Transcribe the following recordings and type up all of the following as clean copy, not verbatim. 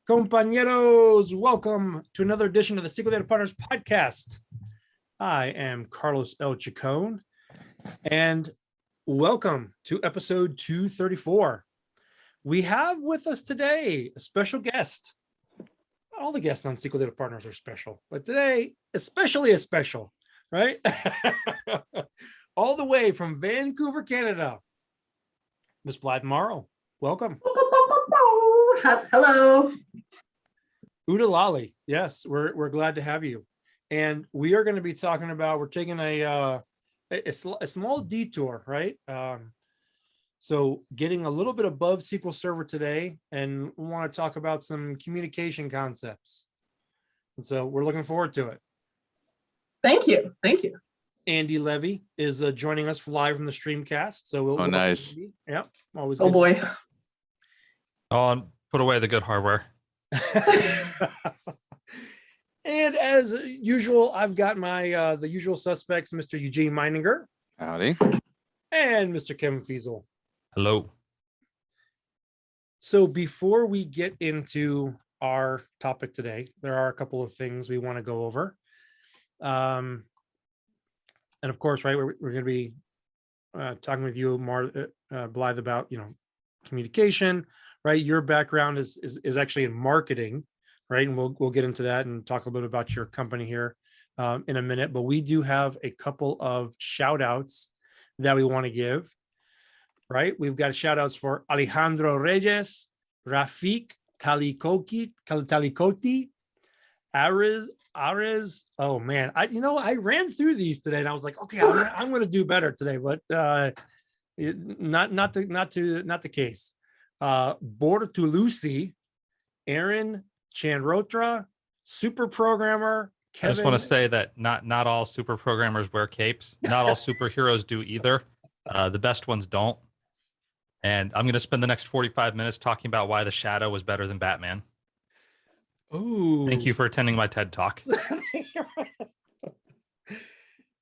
Compañeros, welcome to another edition of the SQL Data Partners Podcast. I am Carlos El Chacon, and welcome to episode 234. We have with us today a special guest. All the guests on SQL Data Partners are special, but today, especially a special, right? All the way from Vancouver, Canada, Miss Blythe Morrow. Welcome. Hello. Udalali. Yes, we're glad to have you. And we are going to be talking about, we're taking a small detour, right? So getting a little bit above SQL Server today, and we want to talk about some communication concepts. And so we're looking forward to it. Thank you. Thank you. Andy Levy is joining us live from the Streamcast. So we'll nice. Yep. Always. Oh, boy. Oh, put away the good hardware. And as usual, I've got my the usual suspects, Mr. Eugene Meininger. Howdy. And Mr. Kevin Fiesel. Hello. So before we get into our topic today, there are a couple of things we want to go over. And of course, right, we're going to be talking with you more, Blythe, about, communication, right? Your background is actually in marketing, right? And we'll get into that and talk a little bit about your company here in a minute. But we do have a couple of shout outs that we want to give, right? We've got shout outs for Alejandro Reyes, Rafik Talikoti, Ares. Oh man, I ran through these today and I was like, okay, I'm going to do better today, but not the case. Bortolusi, Aaron Chanrotra, super programmer Kevin. I just want to say that not all super programmers wear capes. Not all superheroes do either. The best ones don't. And I'm going to spend the next 45 minutes talking about why the Shadow was better than Batman. Oh, thank you for attending my TED Talk.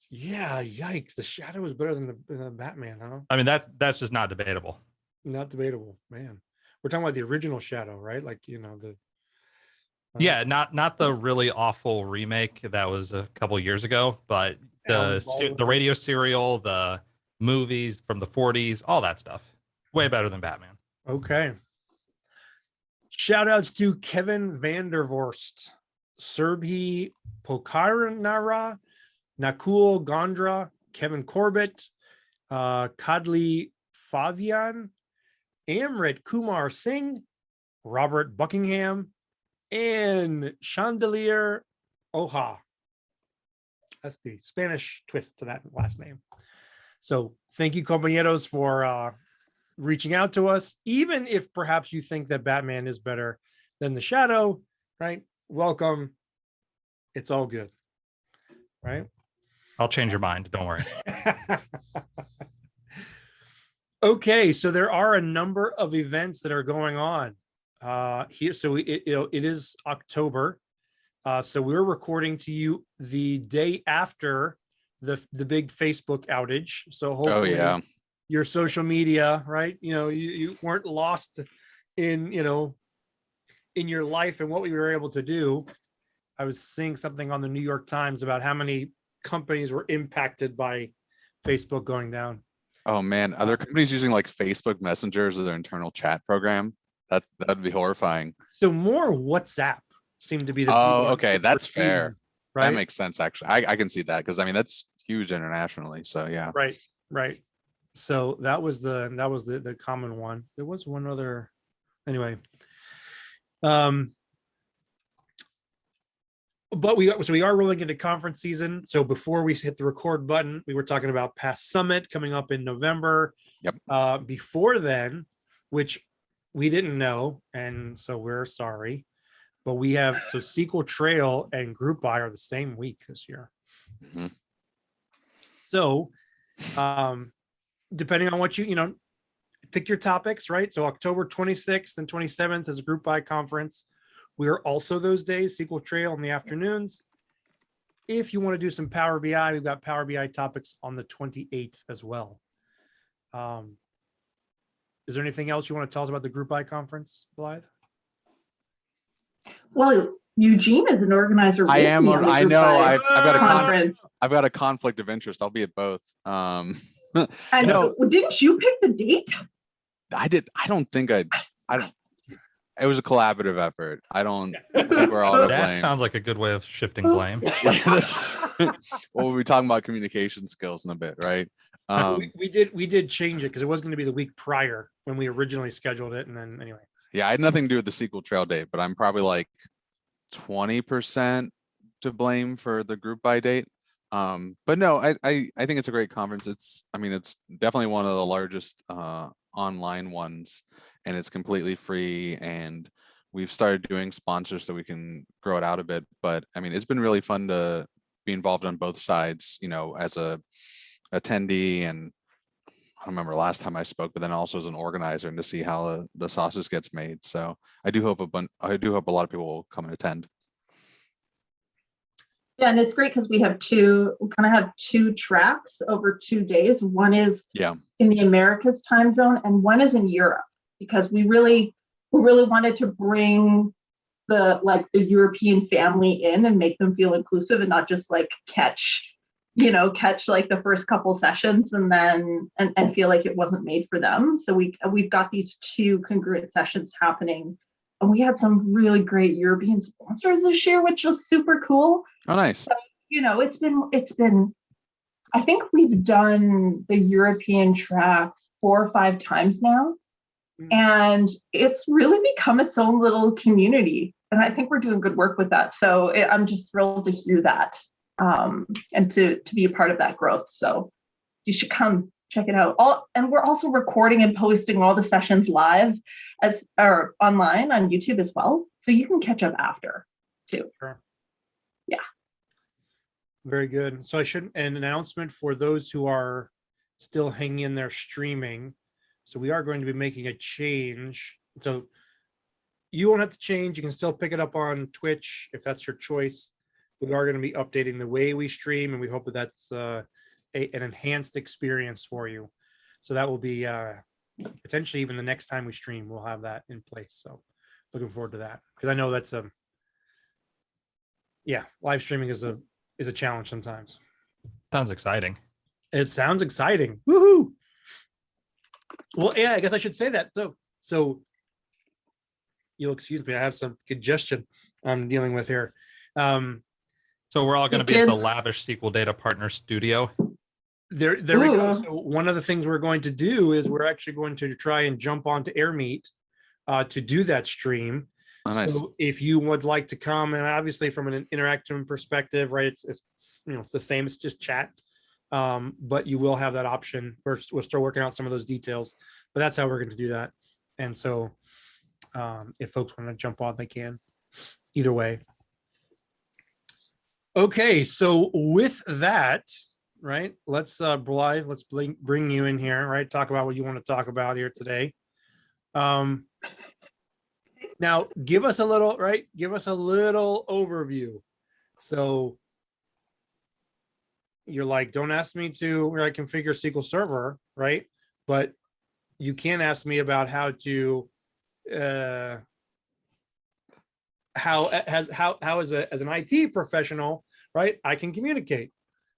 Yeah, yikes! The Shadow is better than the Batman, huh? I mean, that's just not debatable. Not debatable, man. We're talking about the original Shadow, right? Like the. Yeah, not the really awful remake that was a couple years ago, but the radio serial, the movies from the 40s, all that stuff, way better than Batman. Okay. Shout outs to Kevin Vandervorst, Serbhi Pokaranara, Nakul Gondra, Kevin Corbett, Kadli Favian, Amrit Kumar Singh, Robert Buckingham, and Chandelier Oha. That's the Spanish twist to that last name. So thank you, compañeros, for reaching out to us. Even if perhaps you think that Batman is better than the Shadow, right? Welcome. It's all good, right? I'll change your mind. Don't worry. Okay, so there are a number of events that are going on here. So it is October. So we're recording to you the day after the big Facebook outage. So hopefully your social media, right? You weren't lost in your life and what we were able to do. I was seeing something on the New York Times about how many companies were impacted by Facebook going down. Oh man, are there companies using like Facebook Messenger as their internal chat program? That'd be horrifying. So more WhatsApp seemed to be the. Okay, that's fair. Right? That makes sense. Actually, I can see that because I mean that's huge internationally. So yeah. Right. So that was the common one. There was one other. Anyway. But we are rolling into conference season. So before we hit the record button, we were talking about Past Summit coming up in November. Yep. Before then, which we didn't know, and so we're sorry, but we have SQL Trail and Group Buy are the same week this year. Mm-hmm. So, depending on what you pick your topics, right? So October 26th and 27th is a Group Buy conference. We are also those days, SQL Trail in the afternoons. If you want to do some Power BI, we've got Power BI topics on the 28th as well. Is there anything else you want to tell us about the Group Buy conference, Blythe? Well, Eugene is an organizer. I with am. me on the I Group know. Live I've conference. got a conflict of interest. I'll be at both. And No, didn't you pick the date? I did. I don't. It was a collaborative effort. I think we're all to That blame. sounds like a good way of shifting blame. Well, we'll be talking about communication skills in a bit, right? We did change it because it was going to be the week prior when we originally scheduled it, and then anyway. Yeah, I had nothing to do with the SQL Trail date, but I'm probably like 20% to blame for the group by date. But no, I think it's a great conference. It's definitely one of the largest online ones, and it's completely free. And we've started doing sponsors so we can grow it out a bit. But I mean, it's been really fun to be involved on both sides, as a attendee, and I don't remember last time I spoke, but then also as an organizer, and to see how the sausage gets made. So I do hope a lot of people will come and attend. Yeah, and it's great because we kind of have two tracks over 2 days. One is in the Americas time zone, and one is in Europe, because we really wanted to bring the European family in and make them feel inclusive, and not just like catch like the first couple sessions and then and feel like it wasn't made for them. So we've got these two congruent sessions happening, and we had some really great European sponsors this year, which was super cool. Oh, nice. So, it's been I think we've done the European track 4 or 5 times now, and it's really become its own little community, and I think we're doing good work with that. So I'm just thrilled to hear that. And to be a part of that growth. So you should come check it out. And we're also recording and posting all the sessions live or online on YouTube as well. So you can catch up after too. Sure. Yeah. Very good. So an announcement for those who are still hanging in there streaming. So we are going to be making a change. So you won't have to change. You can still pick it up on Twitch if that's your choice. We are going to be updating the way we stream, and we hope that that's an enhanced experience for you. So that will be potentially even the next time we stream, we'll have that in place. So looking forward to that, because I know that's live streaming is a challenge sometimes. Sounds exciting. It sounds exciting. Woohoo! Well, yeah, I guess I should say that. So you'll excuse me, I have some congestion I'm dealing with here. So we're all going to be at the lavish SQL Data Partners studio. There we go. So one of the things we're going to do is we're actually going to try and jump onto AirMeet to do that stream. Oh, nice. So if you would like to come, and obviously from an interactive perspective, right, it's it's the same, it's just chat, but you will have that option. We're still working out some of those details, but that's how we're going to do that. And so if folks want to jump on, they can. Either way. Okay, so with that, right, let's Blythe, let's bring you in here, right? Talk about what you want to talk about here today. Now give us a little overview. So you're like, don't ask me to configure SQL Server, right? But you can ask me about how to how as an IT professional, right, I can communicate,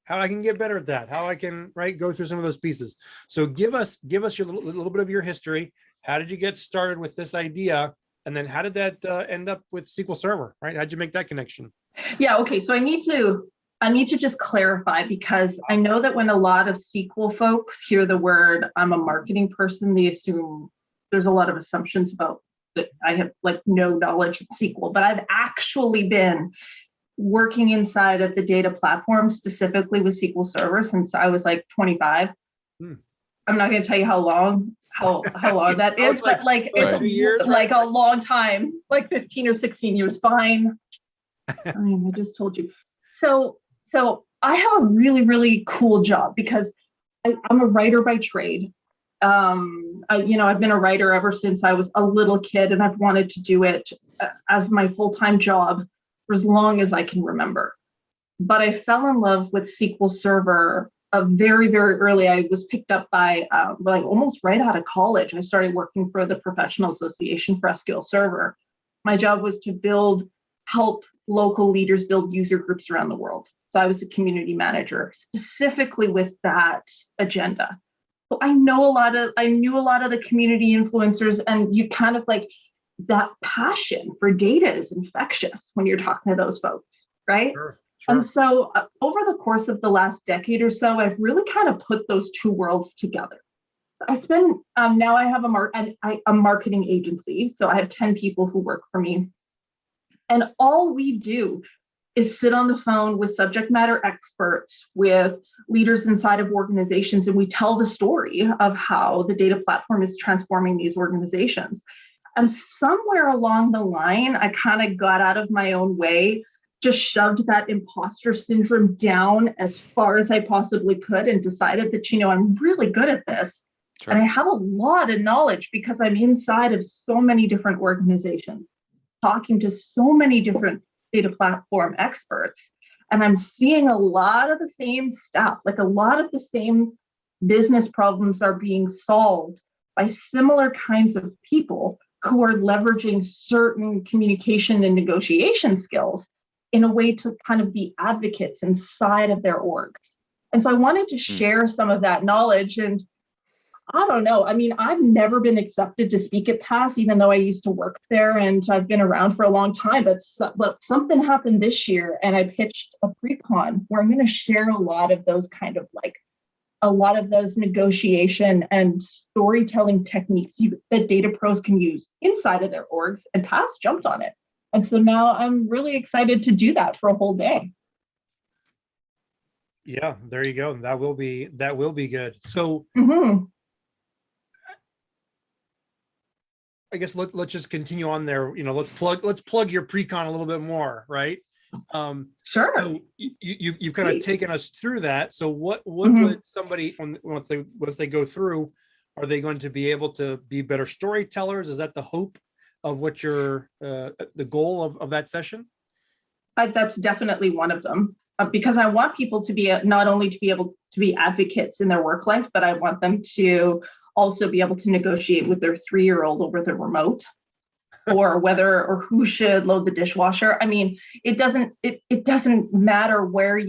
how I can get better at that, how I can go through some of those pieces. So give us your little bit of your history. How did you get started with this idea, and then how did that end up with SQL Server, right? How'd you make that connection? Yeah. Okay. So I need to just clarify, because I know that when a lot of SQL folks hear the word "I'm a marketing person," they assume there's a lot of assumptions about that I have no knowledge of SQL, but I've actually been working inside of the data platform, specifically with SQL Server, since I was 25. I'm not going to tell you how long that is, but it's 2 years, a long time, 15 or 16 years. Fine. I just told you. So I have a really, really cool job, because I'm a writer by trade. I've been a writer ever since I was a little kid, and I've wanted to do it as my full-time job for as long as I can remember. But I fell in love with SQL Server very, very early. I was picked up by almost right out of college. I started working for the Professional Association for SQL Server. My job was to build help local leaders build user groups around the world. So I was a community manager specifically with that agenda. So I knew a lot of the community influencers, and you kind of like that passion for data is infectious when you're talking to those folks, right? Sure. And so over the course of the last decade or so, I've really kind of put those two worlds together. I spend, now I have a marketing agency. So I have 10 people who work for me. And all we do is sit on the phone with subject matter experts, with leaders inside of organizations, and we tell the story of how the data platform is transforming these organizations. And somewhere along the line, I kind of got out of my own way, just shoved that imposter syndrome down as far as I possibly could, and decided that, I'm really good at this. Sure. And I have a lot of knowledge because I'm inside of so many different organizations, talking to so many different data platform experts. And I'm seeing a lot of the same stuff, like a lot of the same business problems are being solved by similar kinds of people who are leveraging certain communication and negotiation skills in a way to kind of be advocates inside of their orgs. And so I wanted to share some of that knowledge. And I don't know, I've never been accepted to speak at PASS, even though I used to work there and I've been around for a long time, but something happened this year and I pitched a pre-con where I'm going to share a lot of those negotiation and storytelling techniques that data pros can use inside of their orgs, and PASS jumped on it. And so now I'm really excited to do that for a whole day. Yeah, there you go. That will be good. So I guess let's just continue on there. Let's plug your pre-con a little bit more, right? Sure. So you've kind of taken us through that. So what would somebody once they go through, are they going to be able to be better storytellers? Is that the hope of what the goal of that session? That's definitely one of them, because I want people to be not only to be able to be advocates in their work life, but I want them to also be able to negotiate with their 3-year-old over the remote, or who should load the dishwasher. It doesn't matter where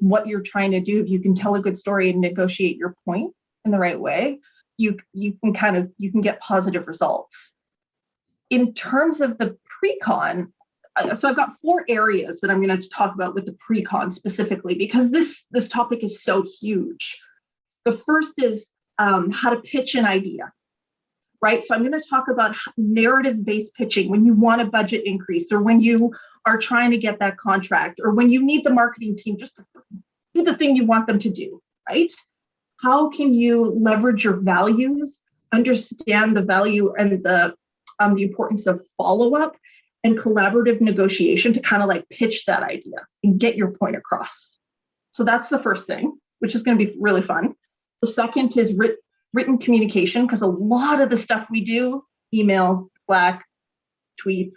what you're trying to do. If you can tell a good story and negotiate your point in the right way, you can get positive results. In terms of the pre-con, so I've got 4 areas that I'm going to talk about with the pre-con specifically, because this topic is so huge. The first is how to pitch an idea, right? So I'm going to talk about narrative-based pitching when you want a budget increase, or when you are trying to get that contract, or when you need the marketing team just to do the thing you want them to do, right? How can you leverage your values, understand the value and the importance of follow-up and collaborative negotiation to kind of pitch that idea and get your point across. So that's the first thing, which is going to be really fun. The second is written communication, because a lot of the stuff we do, email, Slack, tweets,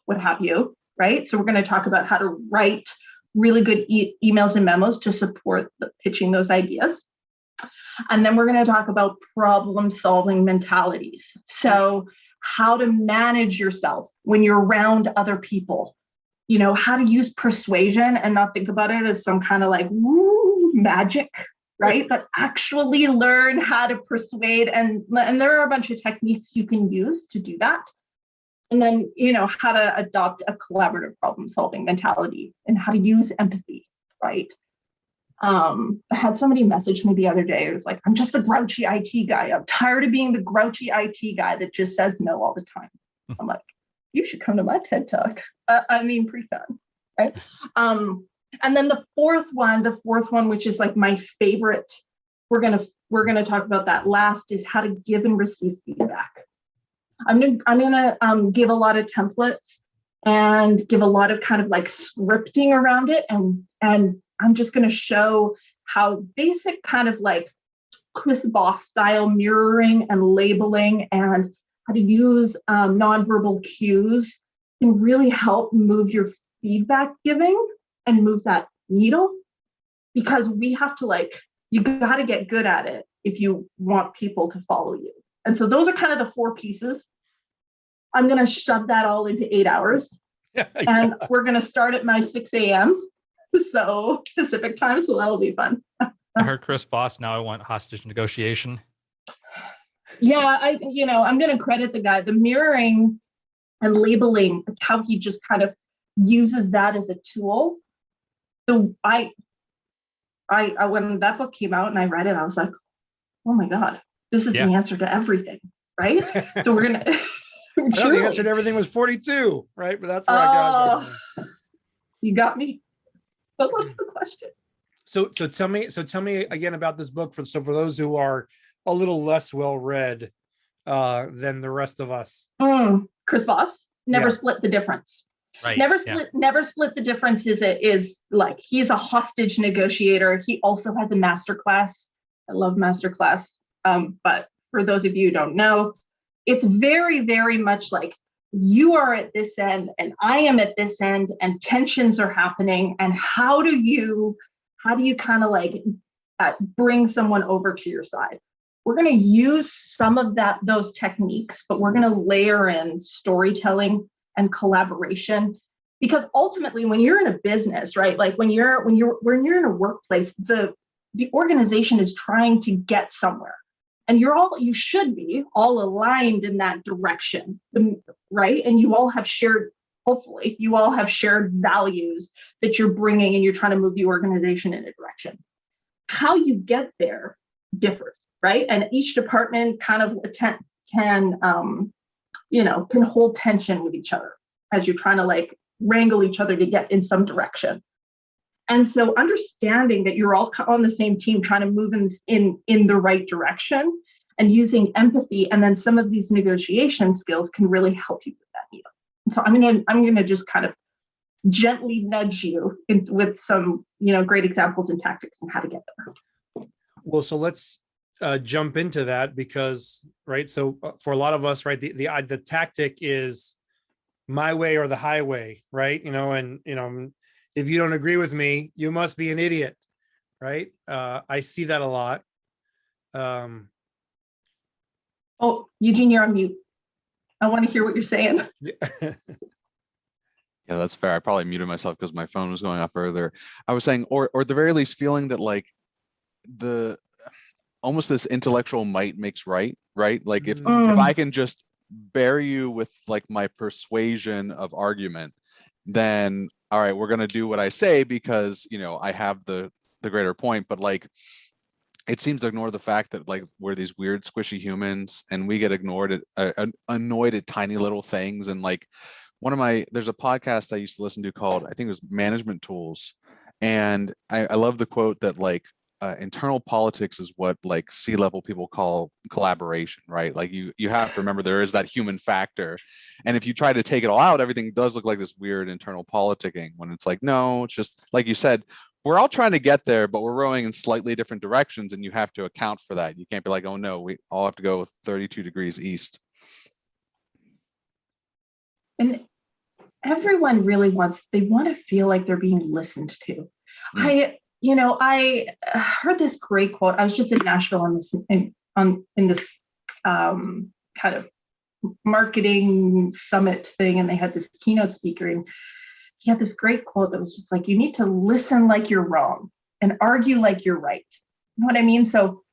what have you, right? So we're going to talk about how to write really good emails and memos to support pitching those ideas. And then we're going to talk about problem-solving mentalities. So how to manage yourself when you're around other people, how to use persuasion and not think about it as some kind of magic, right? But actually learn how to persuade. And there are a bunch of techniques you can use to do that. And then, how to adopt a collaborative problem-solving mentality and how to use empathy, right? I had somebody message me the other day. It was like, I'm just a grouchy IT guy. I'm tired of being the grouchy IT guy that just says no all the time. I'm like, you should come to my TED Talk. Pre-con, right? And then the fourth one, which is my favorite, we're gonna talk about that last, is how to give and receive feedback. I'm gonna give a lot of templates and give a lot of kind of scripting around it, and I'm just going to show how basic kind of Chris Voss style mirroring and labeling and how to use nonverbal cues can really help move your feedback giving and move that needle, because we have to you got to get good at it if you want people to follow you. And so those are kind of the 4 pieces. I'm going to shove that all into 8 hours. And we're going to start at my 6 a.m. So Pacific time. So that'll be fun. I heard Chris Voss. Now I want hostage negotiation. Yeah, I'm going to credit the guy, the mirroring and labeling, how he just kind of uses that as a tool. So I when that book came out and I read it, I was like, oh my God, this is the answer to everything, right? So we're going to. The answer to everything was 42, right? But that's where I got it. You got me. But what's the question? So tell me again about this book for those who are a little less well read than the rest of us. Chris Voss, Never Split the Difference. Right. Never split the difference is like, he's a hostage negotiator. He also has a masterclass. I love masterclass. But for those of you who don't know, it's very, very much like you are at this end and I am at this end and tensions are happening. And how do you kind of like bring someone over to your side? We're going to use some of those techniques, but we're going to layer in storytelling and collaboration, because ultimately when you're in a business, right? Like when you're in a workplace, the organization is trying to get somewhere. And you should be all aligned in that direction, right? And hopefully you all have shared values that you're bringing and you're trying to move the organization in a direction. How you get there differs, right? And each department kind of can hold tension with each other as you're trying to like wrangle each other to get in some direction. And so understanding that you're all on the same team trying to move in the right direction and using empathy and then some of these negotiation skills can really help you with that needle. So I'm gonna just kind of gently nudge you with some great examples and tactics and how to get there. Well, so let's jump into that because right. So for a lot of us, right, the tactic is my way or the highway, right? If you don't agree with me, you must be an idiot, right? I see that a lot. Oh, Eugene, you're on mute. I want to hear what you're saying. Yeah, that's fair. I probably muted myself because my phone was going off earlier. I was saying, or at the very least, feeling that like almost this intellectual might makes right? Like if I can just bury you with like my persuasion of argument, then all right, we're going to do what I say because, I have the greater point. But like, it seems to ignore the fact that like we're these weird squishy humans and we get annoyed at tiny little things. And like there's a podcast I used to listen to called, I think it was Management Tools. And I love the quote that like, internal politics is what like C-level people call collaboration, right? Like you have to remember there is that human factor. And if you try to take it all out, everything does look like this weird internal politicking when it's like, no, it's just like you said, we're all trying to get there, but we're rowing in slightly different directions. And you have to account for that. You can't be like, oh no, we all have to go 32 degrees east. And everyone really want to feel like they're being listened to. I heard this great quote. I was just in Nashville in this kind of marketing summit thing, and they had this keynote speaker, and he had this great quote that was just like, you need to listen like you're wrong and argue like you're right. You know what I mean? So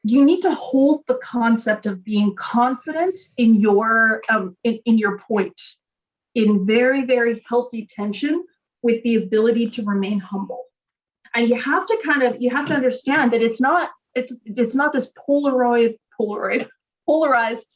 you need to hold the concept of being confident in your point in very, very healthy tension with the ability to remain humble. And you have to understand that it's not this polarized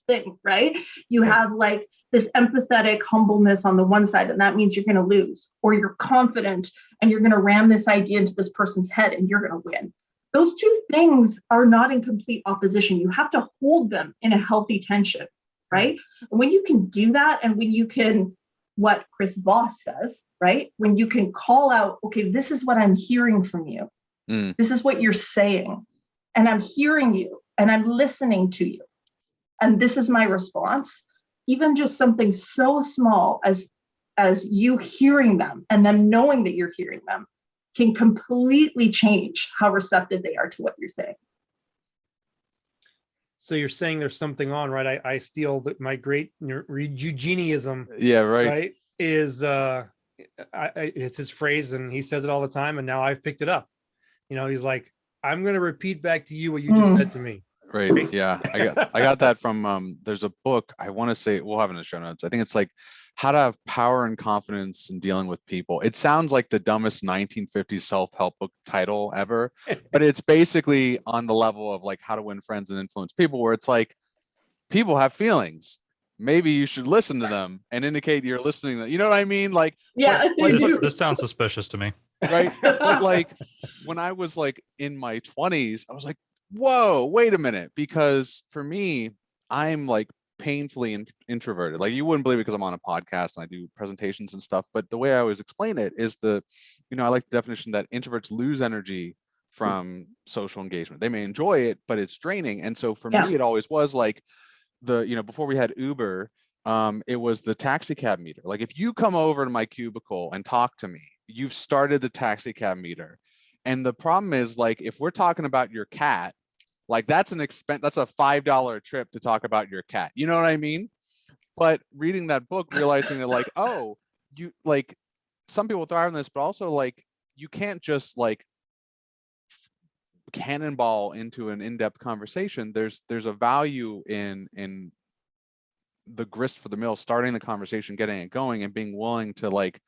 thing, right? You have like this empathetic humbleness on the one side, and that means you're going to lose, or you're confident and you're going to ram this idea into this person's head and you're going to win. Those two things are not in complete opposition. You have to hold them in a healthy tension, right? And when you can do that, and when you can, what Chris Voss says, right? When you can call out, okay, this is what I'm hearing from you. This is what you're saying. And I'm hearing you and I'm listening to you. And this is my response. Even just something so small as you hearing them and them knowing that you're hearing them can completely change how receptive they are to what you're saying. So you're saying there's something on, right? I steal my great Eugenism, Yeah, right. right? Is it's his phrase, and he says it all the time, and now I've picked it up. He's like, I'm going to repeat back to you what you just said to me. Right. Yeah. I got that from there's a book, I want to say, we'll have in the show notes. I think it's like How to Have Power and Confidence in Dealing with People. It sounds like the dumbest 1950s self-help book title ever, but it's basically on the level of like how to win friends and influence people, where it's like people have feelings. Maybe you should listen to them and indicate you're listening. You know what I mean? Like, yeah, this sounds suspicious to me. Right. But like when I was like in my 20s, I was like, whoa, wait a minute. Because for me, I'm like painfully introverted. Like you wouldn't believe it because I'm on a podcast and I do presentations and stuff. But the way I always explain it is I like the definition that introverts lose energy from social engagement. They may enjoy it, but it's draining. And so for me, it always was like before we had Uber, it was the taxi cab meter. Like if you come over to my cubicle and talk to me, you've started the taxi cab meter. And the problem is, like, if we're talking about your cat, like that's an expense, that's a $5 trip to talk about your cat. You know what I mean? But reading that book, realizing that like, oh, you like some people thrive on this, but also like you can't just like cannonball into an in-depth conversation. There's a value in the grist for the mill, starting the conversation, getting it going, and being willing to like,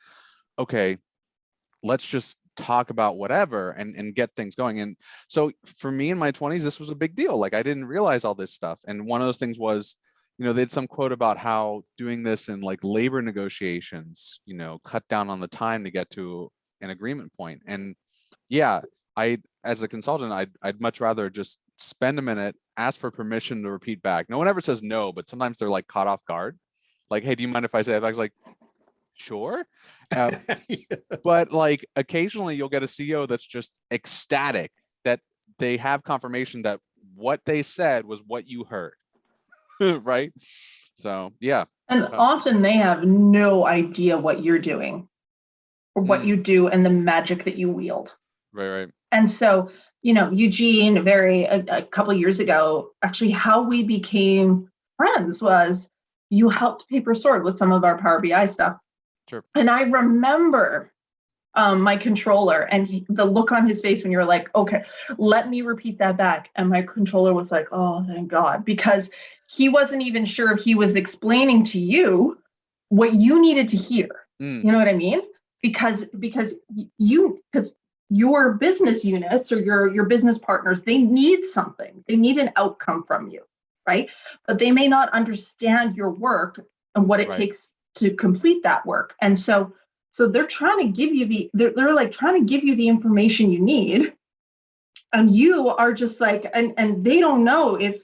okay, let's just talk about whatever and get things going. And so for me in my 20s, this was a big deal. Like I didn't realize all this stuff. And one of those things was, they had some quote about how doing this in like labor negotiations, cut down on the time to get to an agreement point. And yeah, as a consultant, I'd much rather just spend a minute, ask for permission to repeat back. No one ever says no, but sometimes they're like caught off guard. Like, hey, do you mind if I say that? I was like, sure. But like occasionally you'll get a CEO that's just ecstatic that they have confirmation that what they said was what you heard. Right. So, yeah. And often they have no idea what you're doing or what you do and the magic that you wield. Right. And so, Eugene, a couple of years ago, actually how we became friends was you helped paper sort with some of our Power BI stuff. Sure. And I remember my controller and the look on his face when you were like, okay, let me repeat that back. And my controller was like, oh, thank God, because he wasn't even sure if he was explaining to you what you needed to hear. You know what I mean? Because your business units or your business partners, they need something. They need an outcome from you, right? But they may not understand your work and what it takes to complete that work. And so they're trying to give you they're like trying to give you the information you need. And you are just like, and they don't know if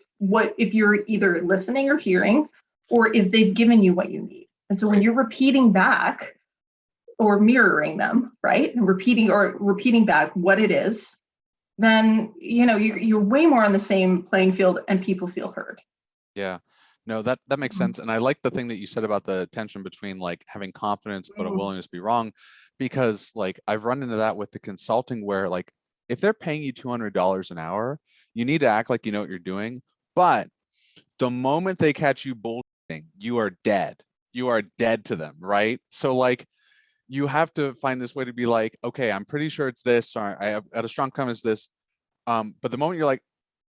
you're either listening or hearing, or if they've given you what you need. And so when you're repeating back or mirroring them, right, and repeating back what it is, then you're way more on the same playing field, and people feel heard. Yeah. No, that makes sense. And I like the thing that you said about the tension between like having confidence but a willingness to be wrong, because like I've run into that with the consulting where like if they're paying you $200 an hour, you need to act like you know what you're doing. But the moment they catch you bullshitting, you are dead. You are dead to them, right? So like you have to find this way to be like, okay, I'm pretty sure it's this, or I have got a strong confidence this. But the moment you're like,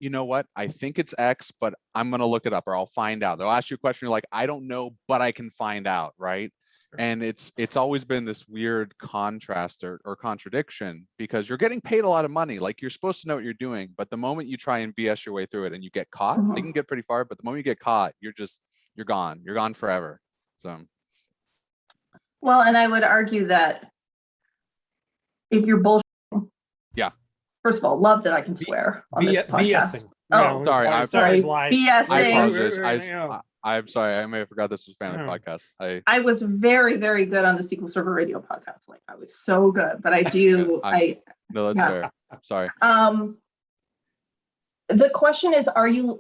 you know what, I think it's X, but I'm going to look it up or I'll find out. They'll ask you a question. You're like, I don't know, but I can find out. Right. And it's always been this weird contrast or contradiction, because you're getting paid a lot of money. Like you're supposed to know what you're doing. But the moment you try and BS your way through it and you get caught, you can get pretty far. But the moment you get caught, you're gone. You're gone forever. So. Well, and I would argue that if you're bullshitting. Yeah. First of all, love that I can swear on this podcast. Oh, sorry. BSing. I apologize. I'm sorry. I may have forgot this was a family podcast. I was very, very good on the SQL Server Radio podcast. Like I was so good, but I do. No, that's fair. Sorry. The question is, are you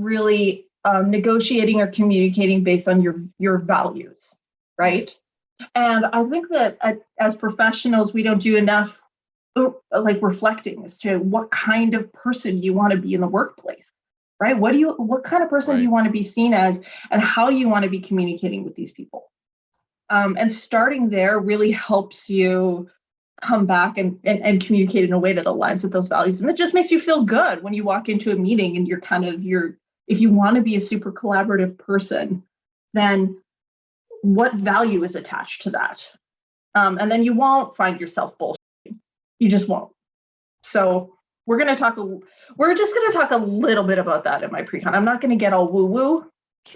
really negotiating or communicating based on your values, right? And I think that as professionals, we don't do enough like reflecting as to what kind of person you want to be in the workplace, right? What kind of person do you want to be seen as, and how you want to be communicating with these people? And starting there really helps you come back and communicate in a way that aligns with those values. And it just makes you feel good when you walk into a meeting and if you want to be a super collaborative person, then what value is attached to that? And then you won't find yourself bullshitting. You just won't. So we're just going to talk a little bit about that in my pre-con. I'm not going to get all woo-woo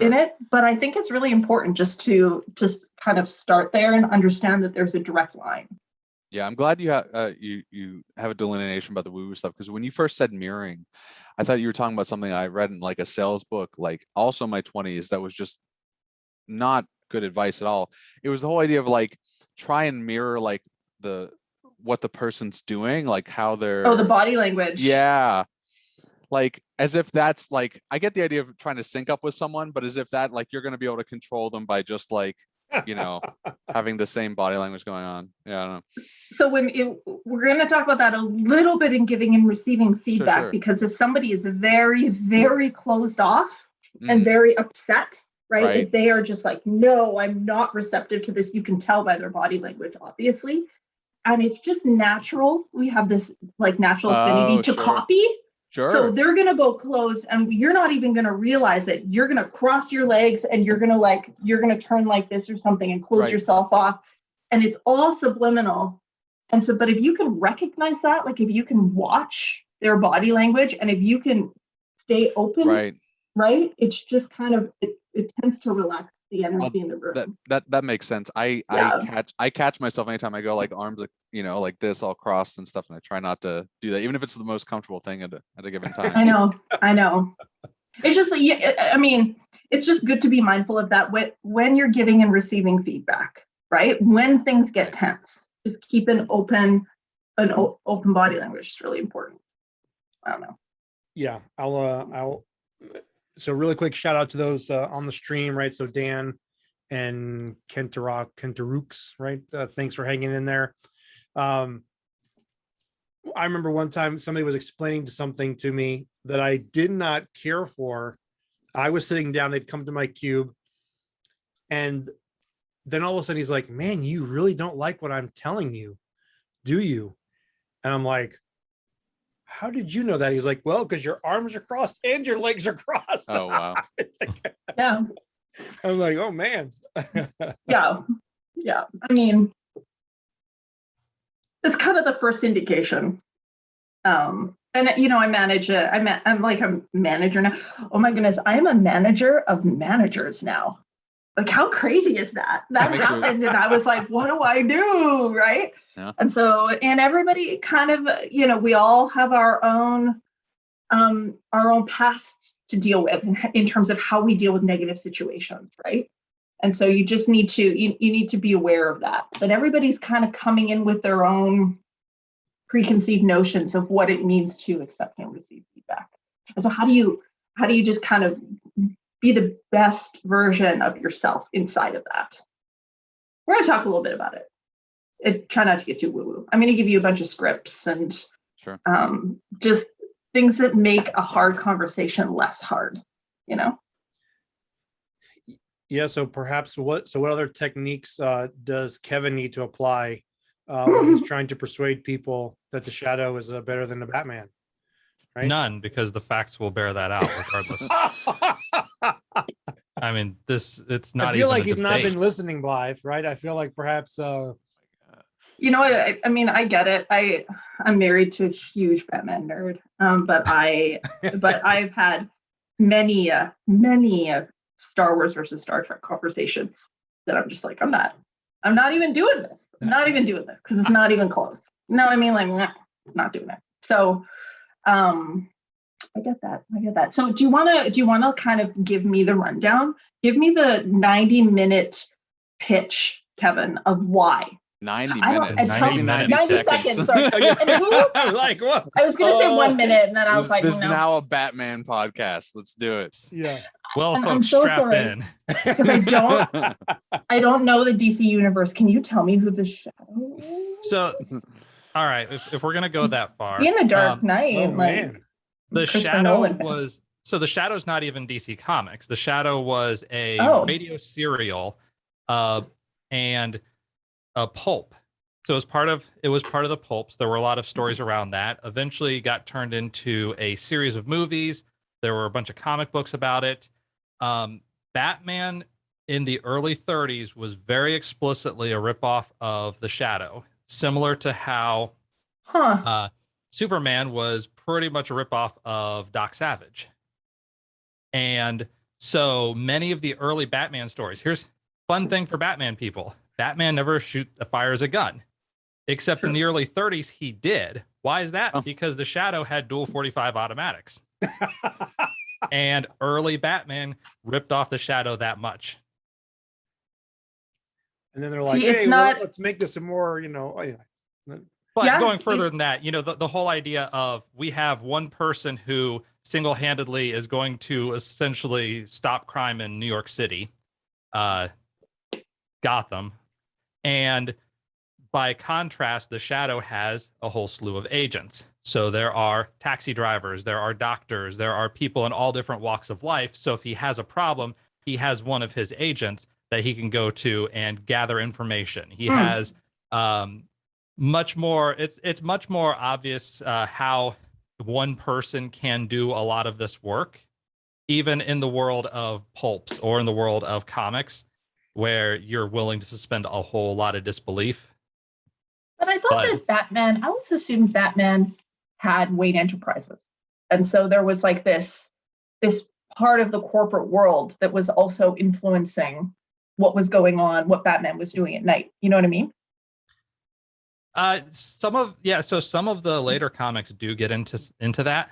in it, but I think it's really important just to kind of start there and understand that there's a direct line. Yeah, I'm glad you have you have a delineation about the woo-woo stuff, because when you first said mirroring, I thought you were talking about something I read in like a sales book, like also in my 20s, that was just not good advice at all. It was the whole idea of like try and mirror like what the person's doing, like how they're the body language. Yeah. Like as if that's like, I get the idea of trying to sync up with someone, but as if that like you're going to be able to control them by just like, having the same body language going on. Yeah, I don't know. So we're going to talk about that a little bit in giving and receiving feedback, sure. Because if somebody is very, very closed off and very upset, right? If they are just like, no, I'm not receptive to this, you can tell by their body language, obviously. And it's just natural. We have this like natural affinity to copy. Sure. So they're going to go close and you're not even going to realize it. You're going to cross your legs and you're going to turn like this or something and close yourself off. And it's all subliminal. And so, but if you can recognize that, like if you can watch their body language and if you can stay open, right? It's just kind of, it tends to relax the energy in the room. That makes sense. I catch myself anytime I go like arms, like this all crossed and stuff, and I try not to do that, even if it's the most comfortable thing at a given time. I know. It's just, I mean, it's just good to be mindful of that when you're giving and receiving feedback, right? When things get tense, just keep an open body language. It's really important. I don't know. Yeah, I'll. So really quick shout out to those on the stream, right? So Dan and Kentarooks, right? Thanks for hanging in there. I remember one time somebody was explaining something to me that I did not care for. I was sitting down, they'd come to my cube, and then all of a sudden he's like, man, you really don't like what I'm telling you, do you? And I'm like, how did you know that? He's like, well, because your arms are crossed and your legs are crossed. Oh, wow. Yeah. I'm like, oh, man. Yeah. I mean, it's kind of the first indication. And, I manage it. I'm like a manager now. Oh, my goodness. I am a manager of managers now. Like, how crazy is that? That happened. And I was like, what do I do? Right. Yeah. And so, and everybody kind of, we all have our own pasts to deal with in terms of how we deal with negative situations. Right. And so you just need to, you need to be aware of that everybody's kind of coming in with their own preconceived notions of what it means to accept and receive feedback. And so how do you just kind of be the best version of yourself inside of that? We're going to talk a little bit about it. Try not to get too woo-woo. I'm going to give you a bunch of scripts and just things that make a hard conversation less hard, Yeah. So perhaps what other techniques does Kevin need to apply when he's trying to persuade people that the Shadow is better than the Batman? Right? None, because the facts will bear that out regardless. I mean, it's not. I feel like he's not been listening, Blythe, right? I feel like perhaps. You know what? I mean, I get it. I'm married to a huge Batman nerd, but I've had many Star Wars versus Star Trek conversations that I'm just like, I'm not even doing this. I'm not even doing this because it's not even close. You know what I mean? Like, nah, not doing it. So. I get that. So do you want to kind of give me the rundown? Give me the 90-minute pitch, Kevin, of why. 90 minutes. 90 seconds. Sorry. Like what? I was going to say 1 minute, and then I was like, "This is now a Batman podcast. Let's do it." Yeah. Well, folks, I'm so strap in. Because I don't know the DC universe. Can you tell me who the Shadow is? So, all right, if we're gonna go that far, in the Dark Knight, man. The Shadow was So the Shadow's not even DC Comics. The Shadow was a radio serial and a pulp. So it was part of the pulps. There were a lot of stories around that. Eventually got turned into a series of movies. There were a bunch of comic books about it. Batman in the early 30s was very explicitly a ripoff of the Shadow, similar to how Superman was pretty much a ripoff of Doc Savage. And so many of the early Batman stories, here's a fun thing for Batman people. Batman never fires a gun, except in the early 30s, he did. Why is that? Because the Shadow had dual 45 automatics. And early Batman ripped off the Shadow that much. And then they're like, hey, let's make this a more, But going further than that, the whole idea of we have one person who single-handedly is going to essentially stop crime in New York City, Gotham. And by contrast, the Shadow has a whole slew of agents. So there are taxi drivers, there are doctors, there are people in all different walks of life. So if he has a problem, he has one of his agents that he can go to and gather information. He has much more, it's much more obvious how one person can do a lot of this work, even in the world of pulps or in the world of comics, where you're willing to suspend a whole lot of disbelief. But I thought that Batman, I always assumed Batman had Wayne Enterprises. And so there was like this part of the corporate world that was also influencing what was going on, what Batman was doing at night. You know what I mean? Some of the later comics do get into that.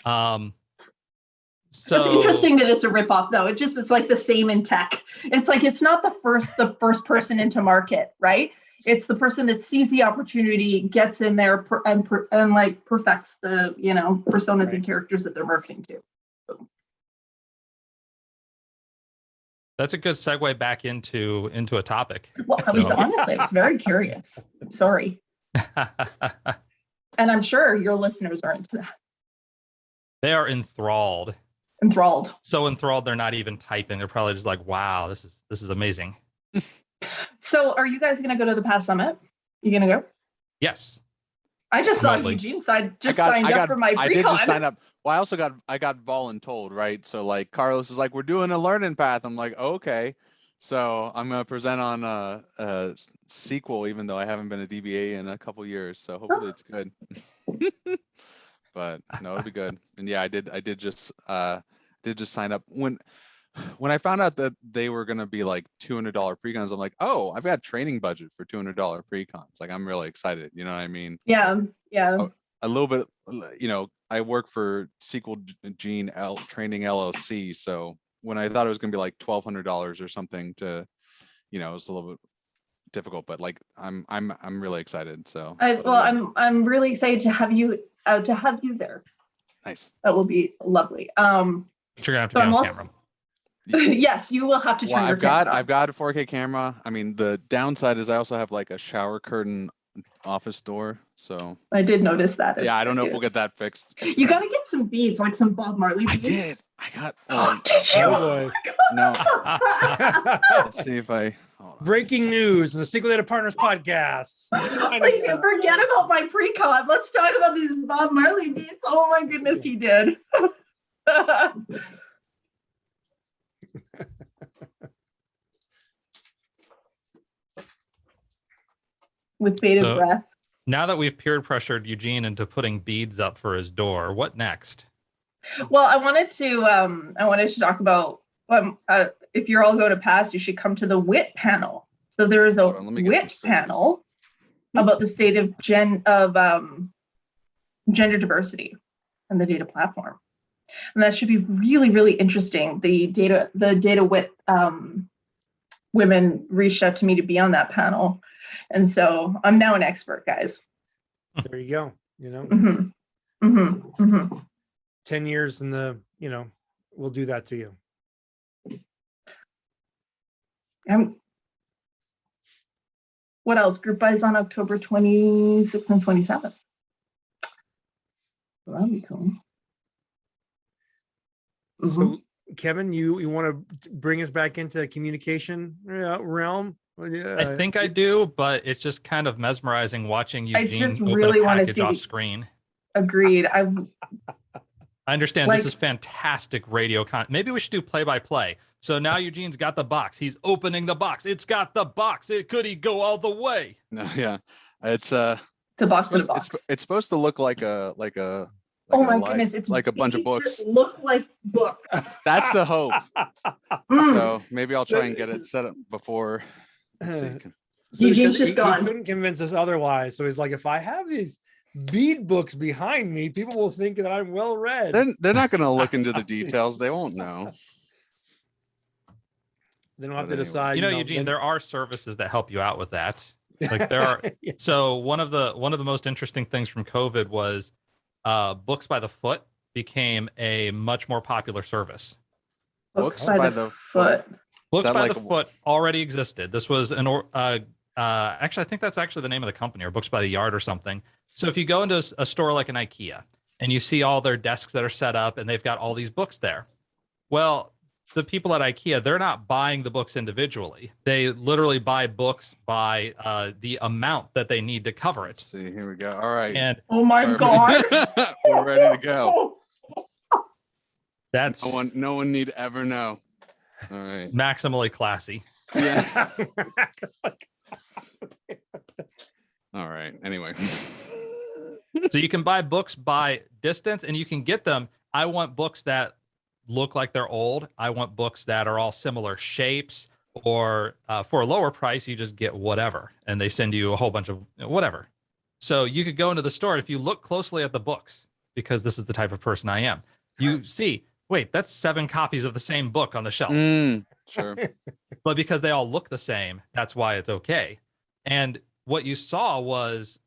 So it's interesting that it's a ripoff, though. It's like the same in tech. It's like it's not the first person into market, right? It's the person that sees the opportunity, gets in there, and like perfects the personas and characters that they're marketing to. So. That's a good segue back into a topic. Well, I was very curious. Sorry. And I'm sure your listeners are into that. They are enthralled. So enthralled they're not even typing. They're probably just like, wow, this is amazing. So are you guys going to go to the PASS Summit? You going to go? Yes. I just saw Eugene signed up for my pre-con. I did just sign up. Well, I got voluntold, right? So like Carlos is like, we're doing a learning path. I'm like, okay. So I'm going to present on a SQL, even though I haven't been a DBA in a couple years. So hopefully it's good. But no, it'll be good. And yeah, I did just sign up. When I found out that they were going to be like $200 pre-cons, I'm like, oh, I've got training budget for $200 pre-cons. Like, I'm really excited. You know what I mean? Yeah. A little bit, I work for SQL Gene Training LLC. So when I thought it was going to be like $1,200 or something it was a little bit difficult, but like, I'm really excited. So I'm really excited to have you there. Nice. That will be lovely. You're gonna have to be on camera. Yes, you will have to turn your camera. I've got a 4K camera. I mean, the downside is I also have like a shower curtain office door. So I did notice that. Yeah, I don't know if we'll get that fixed. You got to get some beads, like some Bob Marley beads. I did. I got. Did you? Oh boy. No. Let's see if I. Breaking news in the SQL Data Partners Podcast. Like, forget about my pre-con. Let's talk about these Bob Marley beats. Oh my goodness, he did. With bated breath. Now that we've peer pressured Eugene into putting beads up for his door, what next? Well, I wanted to talk about if you're all going to PASS, you should come to the WIT panel. So there is a WIT panel about the state of gender diversity and the data platform, and that should be really, really interesting. The data WIT women reached out to me to be on that panel, and so I'm now an expert, guys. There you go. 10 years in the, we'll do that to you. What else? Group buys on October 26th and 27th. Well, that'll be cool. So Kevin, you want to bring us back into communication realm? I think I do, but it's just kind of mesmerizing watching Eugene open really a wanna package see off the- screen. Agreed. I understand Like- this is fantastic radio content. Maybe we should do play-by-play. So now Eugene's got the box. He's opening the box. It's got the box. Could he go all the way? No, yeah, it's a box in a box. it's supposed to look like a Oh my goodness, it's like a bunch of books. that look like books. That's the hope. Mm. So maybe I'll try and get it set up before. Let's see. So Eugene's because just he gone. couldn't convince us otherwise. So he's like, if I have these bead books behind me, people will think that I'm well read. They're not going to look into the details. They won't know. They don't have But to anyway. decide. Eugene, then- there are services that help you out with that. Like there are. Yeah. So one of the most interesting things from COVID was books by the foot became a much more popular service. Books by the foot. Books that by like the foot already existed. This was actually, I think that's actually the name of the company, or Books by the Yard or something. So if you go into a store like an IKEA and you see all their desks that are set up and they've got all these books there, well, the people at IKEA, they're not buying the books individually. They literally buy books by the amount that they need to cover Let's it. see. Here we go. All right. Oh my God. We're ready to go. That's No one need ever know. All right. maximally classy. Yeah. All right. Anyway. So you can buy books by distance and you can get them. I want books that look like they're old. I want books that are all similar shapes, or for a lower price, you just get whatever. And they send you a whole bunch of whatever. So you could go into the store. If you look closely at the books, because this is the type of person I am, you see, wait, that's 7 copies of the same book on the shelf. Sure. But because they all look the same, that's why it's okay. And what you saw was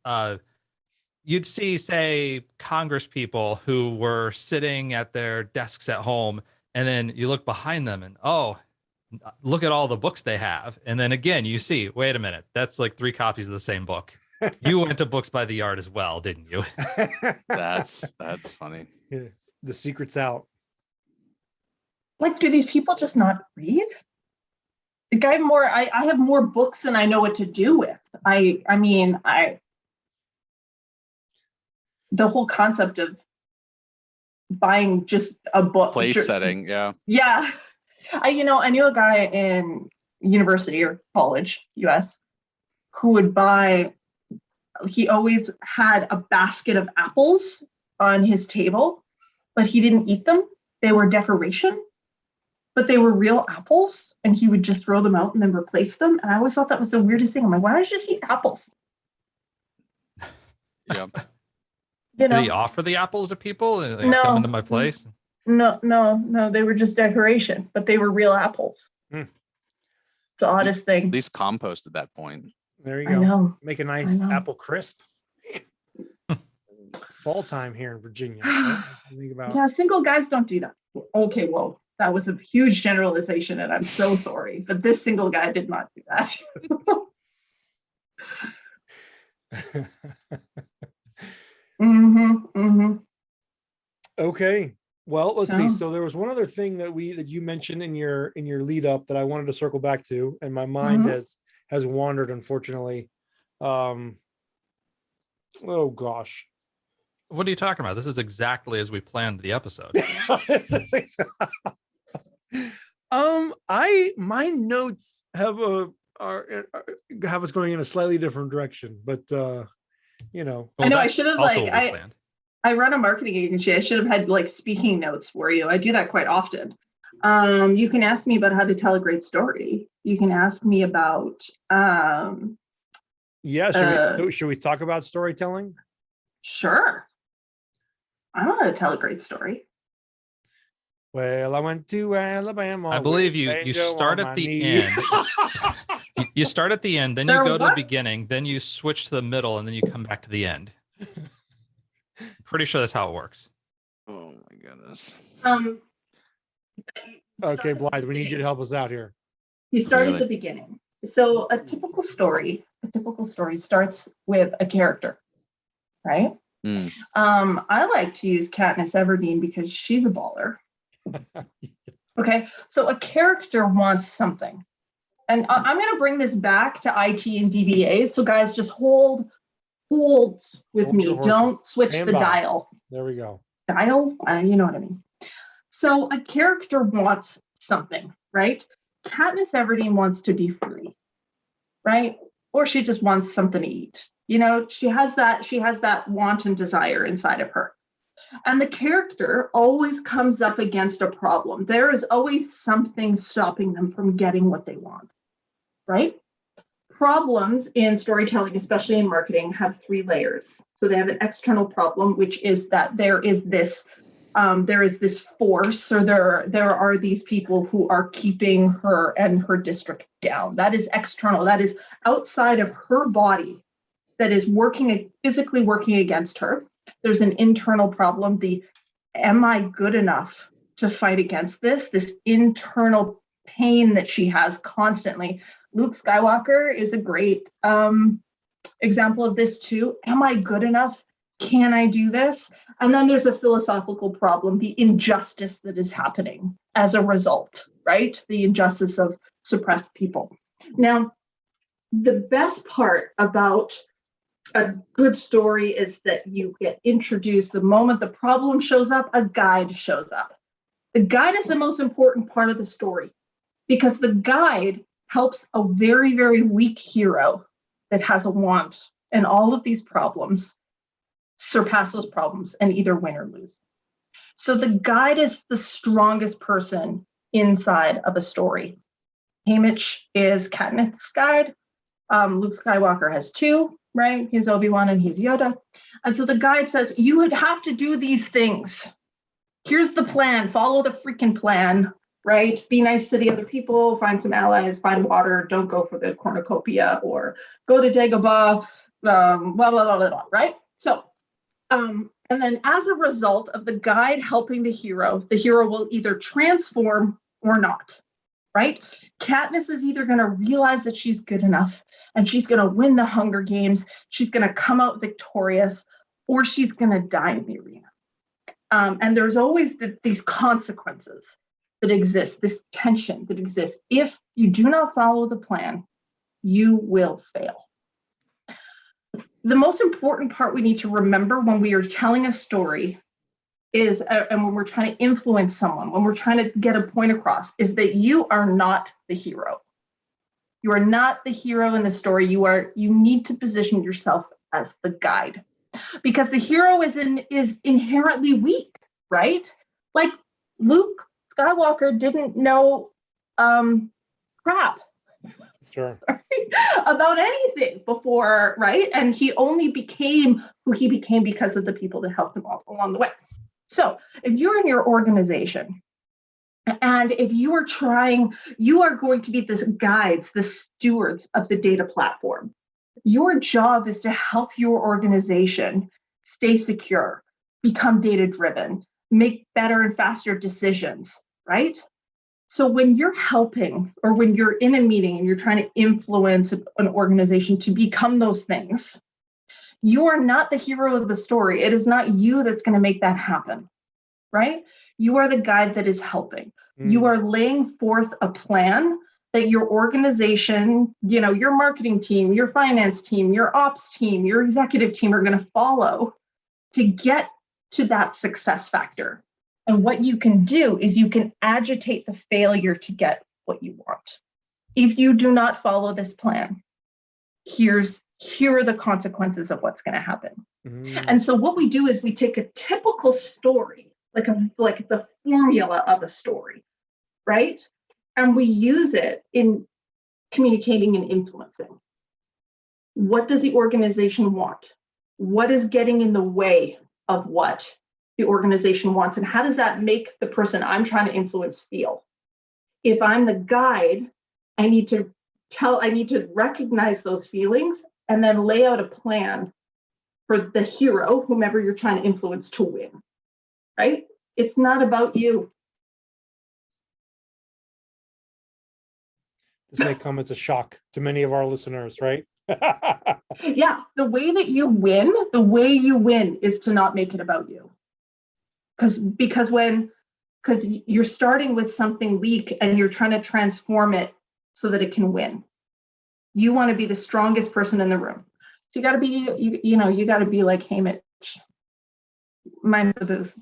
you'd see, say, Congress people who were sitting at their desks at home, and then you look behind them and, oh, look at all the books they have. And then again, you see, wait a minute, that's like 3 copies of the same book. You went to Books by the Yard as well, didn't you? That's funny. Yeah, the secret's out. Like, do these people just not read? Like, I have more books than I know what to do with. The whole concept of buying just a book. Place setting. Yeah. Yeah. I knew a guy in university or college, US, who would buy, he always had a basket of apples on his table, but he didn't eat them. They were decoration, but they were real apples, and he would just throw them out and then replace them. And I always thought that was the weirdest thing. I'm like, why don't you just eat apples? Yeah. You know? Did he offer the apples to people and No. come into my place? No, they were just decoration, but they were real apples. Hmm. It's the oddest thing. At least compost at that point. There you I go. know. Make a nice I know. apple crisp. Fall time here in Virginia. Right? Think about Yeah, single guys don't do that. Okay, well, that was a huge generalization, and I'm so sorry, but this single guy did not do that. Okay. Well, let's see. Oh. So there was one other thing that you mentioned in your lead up that I wanted to circle back to, and my mind has wandered, unfortunately. Oh gosh. What are you talking about? This is exactly as we planned the episode. My notes have us going in a slightly different direction, but Well, I know, I that's should have, also like, what we planned. I run a marketing agency. I should have had like speaking notes for you. I do that quite often. You can ask me about how to tell a great story. You can ask me about should we talk about storytelling? sure. I don't know how to tell a great story. Well, I went to Alabama. I believe with you banjo start on at my the knee. end. You start at the end, then you There go to the what? beginning, then you switch to the middle, and then you come back to the end. Pretty sure that's how it works. Oh my goodness. Okay, Blythe, we need you to help us out here. You start Really? at the beginning. So a typical story starts with a character, right? Mm. I like to use Katniss Everdeen because she's a baller. Okay, so a character wants something. And I'm going to bring this back to IT and DBA. So guys, just hold with me. Don't switch the dial. There we go. Dial? You know what I mean. So a character wants something, right? Katniss Everdeen wants to be free, right? Or she just wants something to eat. You know, she has that want and desire inside of her. And the character always comes up against a problem. There is always something stopping them from getting what they want, right? Problems in storytelling, especially in marketing, have 3 layers. So they have an external problem, which is that there is this force, or there are these people who are keeping her and her district down. That is external. That is outside of her body, that is physically working against her. There's an internal problem. Am I good enough to fight against this internal pain that she has constantly? Luke Skywalker is a great example of this too. Am I good enough? Can I do this? And then there's a philosophical problem, the injustice that is happening as a result, right? The injustice of suppressed people. Now, the best part about a good story is that you get introduced. The moment the problem shows up, a guide shows up. The guide is the most important part of the story, because the guide helps a very, very weak hero that has a want and all of these problems surpass those problems and either win or lose. So the guide is the strongest person inside of a story. Haymitch is Katniss' guide. Luke Skywalker has 2, right? He's Obi-Wan and he's Yoda. And so the guide says, you would have to do these things. Here's the plan. Follow the freaking plan, right? Be nice to the other people, find some allies, find water, don't go for the cornucopia, or go to Dagobah, blah, blah, blah, blah, blah, right? So, and then as a result of the guide helping the hero will either transform or not, right? Katniss is either going to realize that she's good enough and she's going to win the Hunger Games, she's going to come out victorious, or she's going to die in the arena. And there's always these consequences that exist, this tension that exists. If you do not follow the plan, you will fail. The most important part we need to remember when we are telling a story is, and when we're trying to influence someone, when we're trying to get a point across, is that you are not the hero. You are not the hero in the story. You need to position yourself as the guide, because the hero is inherently weak, right? Like Luke Skywalker didn't know crap. Sure. About anything before, right? And he only became who he became because of the people that helped him along the way. So if you're in your organization, and if you are going to be the guides, the stewards of the data platform. Your job is to help your organization stay secure, become data-driven, make better and faster decisions, right? So when you're helping, or when you're in a meeting and you're trying to influence an organization to become those things, you are not the hero of the story. It is not you that's going to make that happen, right? You are the guide that is helping. You are laying forth a plan that your organization, your marketing team, your finance team, your ops team, your executive team are going to follow to get to that success factor. And what you can do is you can agitate the failure to get what you want. If you do not follow this plan, here are the consequences of what's going to happen. And so what we do is we take a typical story, like the formula of a story, right? And we use it in communicating and influencing. What does the organization want? What is getting in the way of what the organization wants? And how does that make the person I'm trying to influence feel? If I'm the guide, I need to recognize those feelings and then lay out a plan for the hero, whomever you're trying to influence, to win, right? It's not about you. This may come as a shock to many of our listeners, right? Yeah, the way you win is to not make it about you. Because when because you're starting with something weak and you're trying to transform it so that it can win. You want to be the strongest person in the room. So you got to be, you got to be like Haymitch, mind the booth,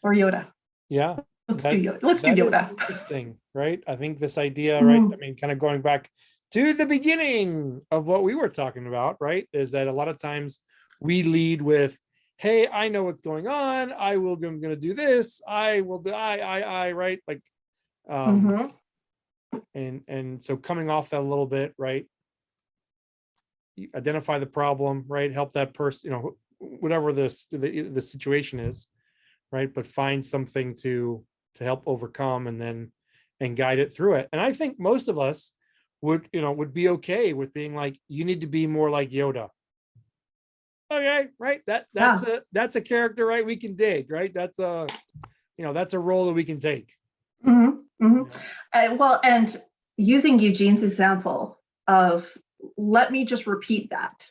or Yoda. Yeah. Let's do Yoda. Interesting, right? I think this idea, right? I mean, kind of going back to the beginning of what we were talking about, right? Is that a lot of times we lead with, hey, I know what's going on. I'm going to do this. I will do, right? Like, and so coming off that a little bit, right? You identify the problem, right? Help that person, whatever the situation is, right? But find something to help overcome and guide it through it. And I think most of us would be okay with being like, you need to be more like Yoda. Okay, right? That's a character, right? We can dig, right? That's a role that we can take. Well, and using Eugene's example of, let me just repeat that.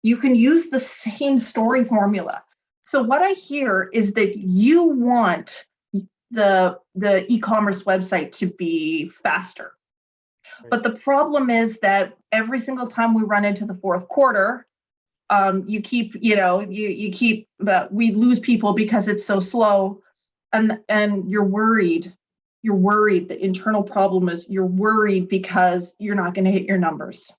You can use the same story formula. So what I hear is that you want the e-commerce website to be faster. Right. But the problem is that every single time we run into the fourth quarter, we lose people because it's so slow, and you're worried. You're worried. The internal problem is you're worried because you're not going to hit your numbers.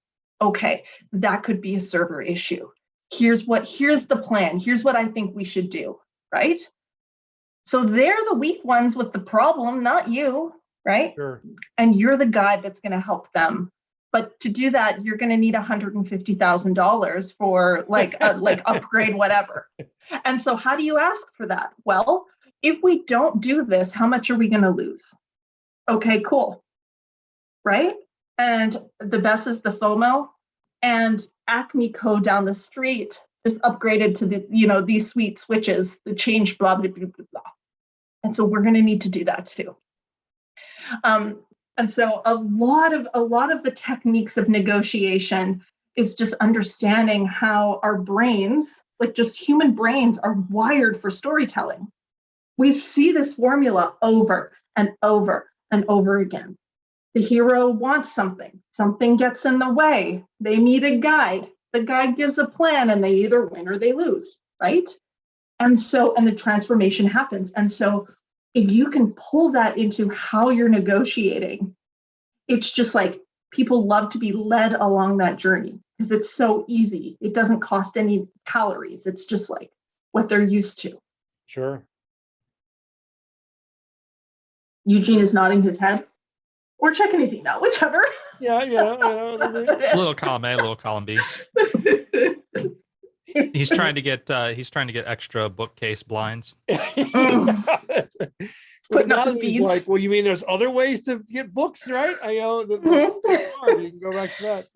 Okay, that could be a server issue. Here's the plan. Here's what I think we should do, right? So they're the weak ones with the problem, not you, right? Sure. And you're the guy that's going to help them. But to do that, you're going to need $150,000 for like upgrade whatever. And so how do you ask for that? Well, if we don't do this, how much are we going to lose? Okay, cool. Right? And the best is the FOMO. And Acme Co down the street just upgraded to these sweet switches, the change, blah, blah, blah, blah, blah. And so we're going to need to do that too. And so a lot of the techniques of negotiation is just understanding how our brains, like just human brains, are wired for storytelling. We see this formula over and over and over again. The hero wants something gets in the way, they meet a guide, the guide gives a plan, and they either win or they lose, right? And the transformation happens. And so if you can pull that into how you're negotiating, it's just like people love to be led along that journey because it's so easy. It doesn't cost any calories. It's just like what they're used to. Sure. Eugene is nodding his head or checking his email, whichever. Yeah. Little column A, little column B. He's trying to get extra bookcase blinds. But now he's like, well, you mean there's other ways to get books, right? I know you can go back to that.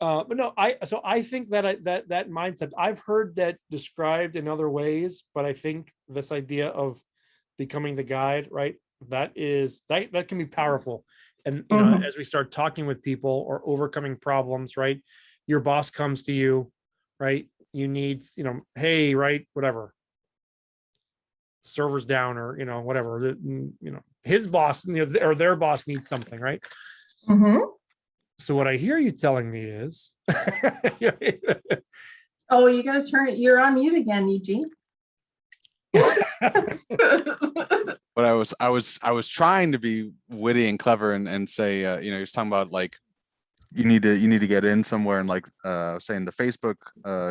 But no, I think that mindset, I've heard that described in other ways, but I think this idea of becoming the guide, right? That can be powerful. And as we start talking with people or overcoming problems, right? Your boss comes to you, right? You need, hey, right, whatever, server's down, or whatever, his boss, or their boss needs something, right? So what I hear you telling me is, oh, you gotta you're on mute again, Eugene. But I was trying to be witty and clever and say, you're talking about like you need to get in somewhere, and like saying the Facebook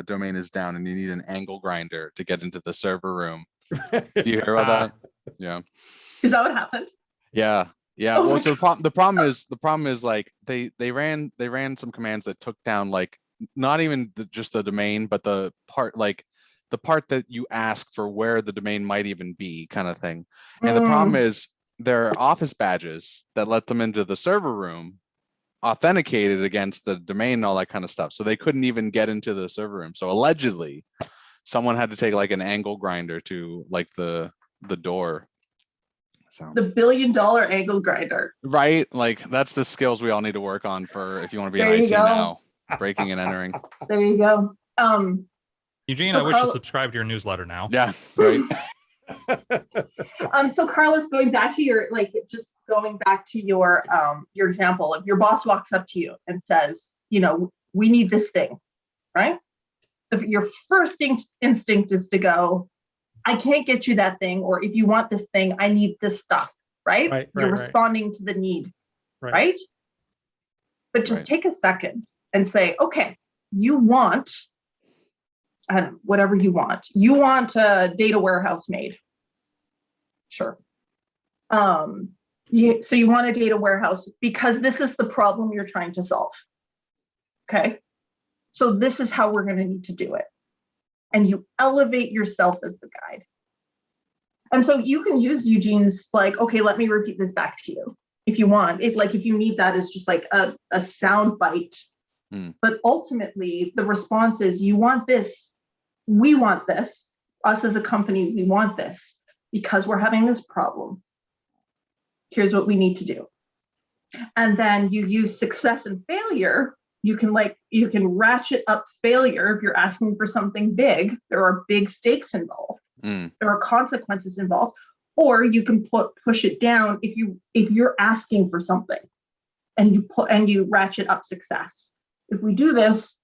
domain is down and you need an angle grinder to get into the server room. Do you hear about that? Yeah. Is that what happened? Yeah. Oh, well, so the problem is like they ran some commands that took down like not even just the domain, but the part that you ask for where the domain might even be, kind of thing. And the problem is there are office badges that let them into the server room, authenticated against the domain and all that kind of stuff. So they couldn't even get into the server room. So allegedly, someone had to take like an angle grinder to like the door. So the $1 billion angle grinder. Right? Like that's the skills we all need to work on for if you want to be There an you IC go. now, breaking and entering. There you go. Eugene, So I wish to subscribe to your newsletter now. Yeah, right. So Carlos, going back to your your example, if your boss walks up to you and says, we need this thing, right? If your first instinct is to go, I can't get you that thing, or if you want this thing, I need this stuff, right? You're responding to the need, right? But just take a second and say, okay, you want whatever you want. You want a data warehouse made. Sure. So you want a data warehouse because this is the problem you're trying to solve. Okay. So this is how we're going to need to do it. And you elevate yourself as the guide. And so you can use Eugene's okay, let me repeat this back to you if you want. If you need that as just a sound bite. But ultimately the response is, you want this, we want this, us as a company, we want this because we're having this problem. Here's what we need to do. And then you use success and failure. You can ratchet up failure if you're asking for something big. There are big stakes involved. There are consequences involved. Or you can push it down if you're asking for something, and you ratchet up success. If we do this,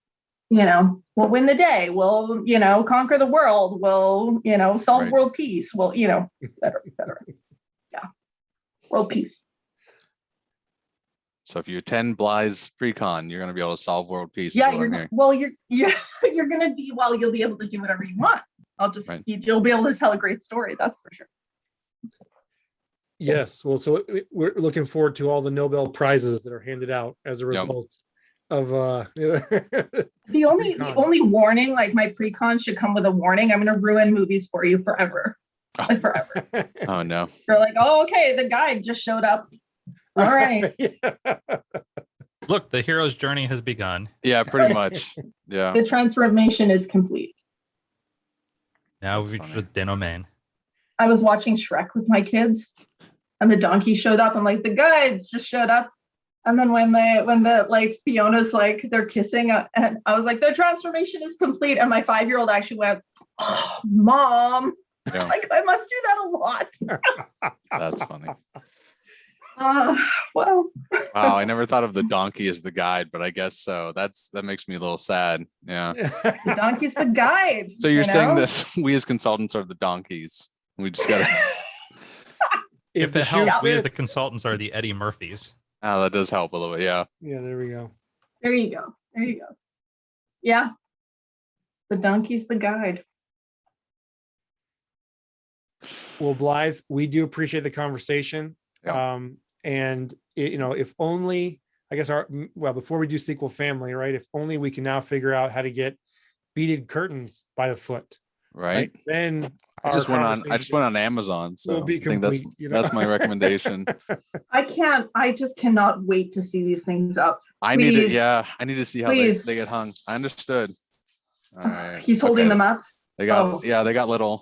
we'll win the day. We'll conquer the world. We'll solve world peace. We'll et cetera, et cetera. Yeah, world peace. So if you attend Blythe's pre-con, you're going to be able to solve world peace. Yeah, you're going to be, you'll be able to do whatever you want. You'll be able to tell a great story. That's for sure. Yes. Well, so we're looking forward to all the Nobel Prizes that are handed out as a result of the only warning, my pre-con should come with a warning. I'm going to ruin movies for you forever. Forever. Oh no. They're okay, the guide just showed up. All right. Look, the hero's journey has begun. Yeah, pretty much. Yeah. The transformation is complete. Now we reach the domain. I was watching Shrek with my kids, and the donkey showed up. I'm the guide just showed up. And then when Fiona's they're kissing, and I was the transformation is complete. And my 5-year-old actually went, oh, Mom. Yeah. I must do that a lot. That's funny. Well. Wow, I never thought of the donkey as the guide, but I guess so. That makes me a little sad. Yeah. The donkey's the guide. So you're saying this, we as consultants are the donkeys. We just gotta. If it helps, we as the consultants are the Eddie Murphys. Oh, that does help a little bit. Yeah. Yeah, there we go. There you go. Yeah. The donkey's the guide. Well, Blythe, we do appreciate the conversation. Yeah. And if only, I guess before we do SQL Family, right? If only we can now figure out how to get beaded curtains by the foot. Right. Then I just went on Amazon, so I think that's my recommendation. I just cannot wait to see these things up. I need to see how they get hung. I understood. All right. He's holding them up. They got they got little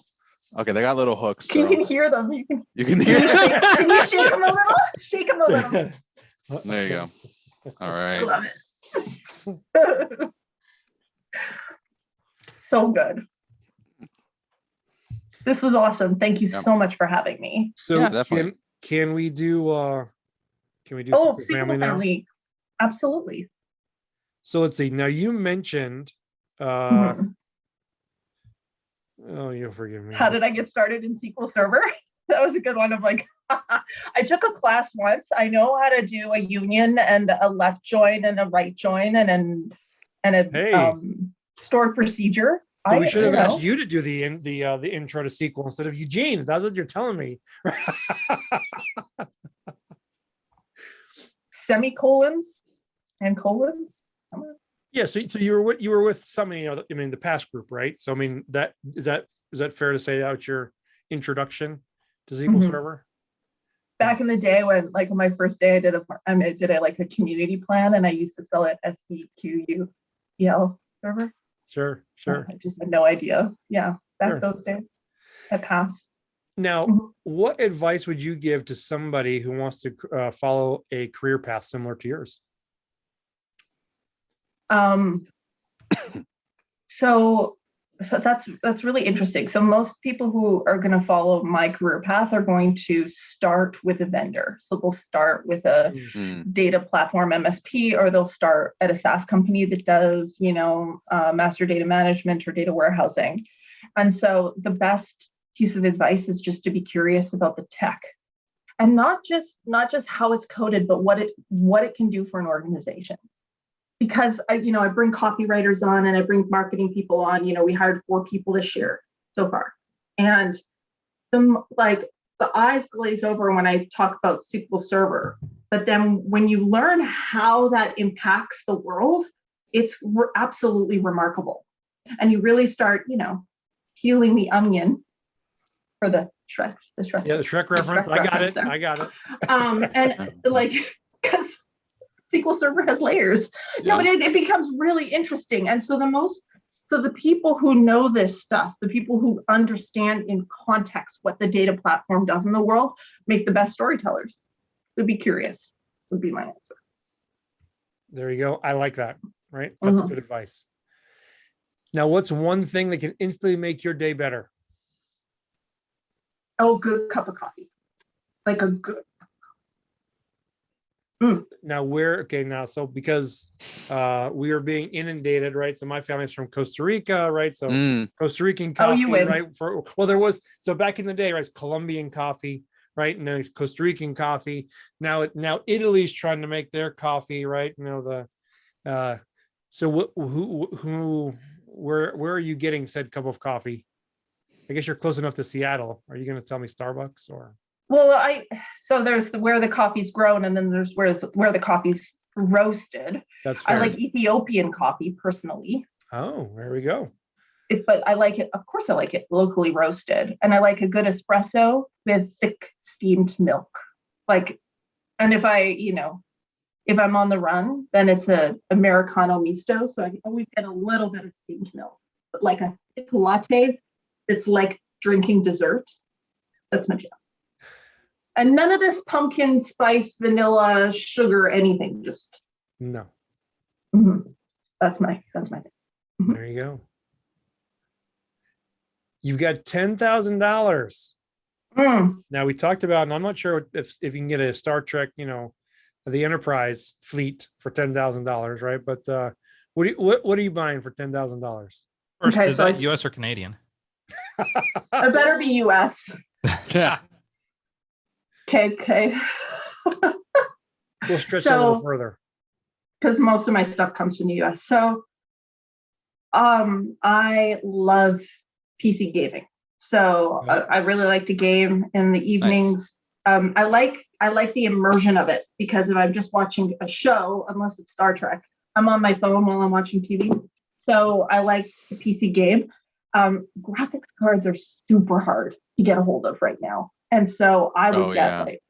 hooks. So. You can hear them. You can hear them. Can you shake them a little? Shake them a little. There you go. All right. I love it. So good. This was awesome. Thank you so much for having me. So definitely. Can we do SQL Family now? Absolutely. So let's see. Now you mentioned oh, you'll forgive me. How did I get started in SQL Server? That was a good one. Of I took a class once. I know how to do a union and a left join and a right join and a stored procedure. So we should have asked you to do the intro to SQL instead of Eugene. That's what you're telling me. Semicolons and colons. Yeah, so you were with somebody, the past group, right? So is that fair to say that was your introduction to SQL Server? Back in the day when on my first day I did a community plan, and I used to spell it SQL server. Sure. I just had no idea. Yeah, those days that passed. Now, what advice would you give to somebody who wants to follow a career path similar to yours? So So that's really interesting. So most people who are going to follow my career path are going to start with a vendor. So they'll start with a data platform MSP, or they'll start at a SaaS company that does, master data management or data warehousing. And so the best piece of advice is just to be curious about the tech, and not just how it's coded, but what it can do for an organization. Because I bring copywriters on and I bring marketing people on. We hired 4 people this year so far, and the eyes glaze over when I talk about SQL Server. But then when you learn how that impacts the world, it's absolutely remarkable, and you really start, peeling the onion for the Shrek. Yeah, the Shrek reference. I got it. And because SQL Server has layers. Yeah. No, but it becomes really interesting. And so the people who know this stuff, the people who understand in context what the data platform does in the world, make the best storytellers. So be curious would be my answer. There you go. I like that. Right. That's good advice. Now, what's one thing that can instantly make your day better? Oh, good cup of coffee. Like a good. Now so because we are being inundated, right? So my family's from Costa Rica, right? So Costa Rican coffee, you win. right? So back in the day, right? Colombian coffee, right? And then Costa Rican coffee. Now Italy's trying to make their coffee, right? So where are you getting said cup of coffee? I guess you're close enough to Seattle. Are you going to tell me Starbucks or? Well, so there's where the coffee's grown, and then there's where the coffee's roasted. That's fair. I like Ethiopian coffee personally. Oh, there we go. But I like it. Of course, I like it locally roasted, and I like a good espresso with thick steamed milk. And if I'm on the run, then it's a Americano misto. So I always get a little bit of steamed milk, but like a thick latte, it's like drinking dessert. That's my jam. And none of this pumpkin spice, vanilla, sugar, anything. Just no. That's my thing. There you go. You've got $10,000. Now we talked about, and I'm not sure if you can get a Star Trek, the Enterprise fleet for $10,000, right? But what are you buying for $10,000? Okay, is that US or Canadian? It better be US. Yeah. Okay. We'll stretch that a little further. Because most of my stuff comes from the US. So I love PC gaming. So I really like to game in the evenings. Nice. I like the immersion of it, because if I'm just watching a show, unless it's Star Trek, I'm on my phone while I'm watching TV. So I like the PC game. Graphics cards are super hard to get a hold of right now. And so I would get like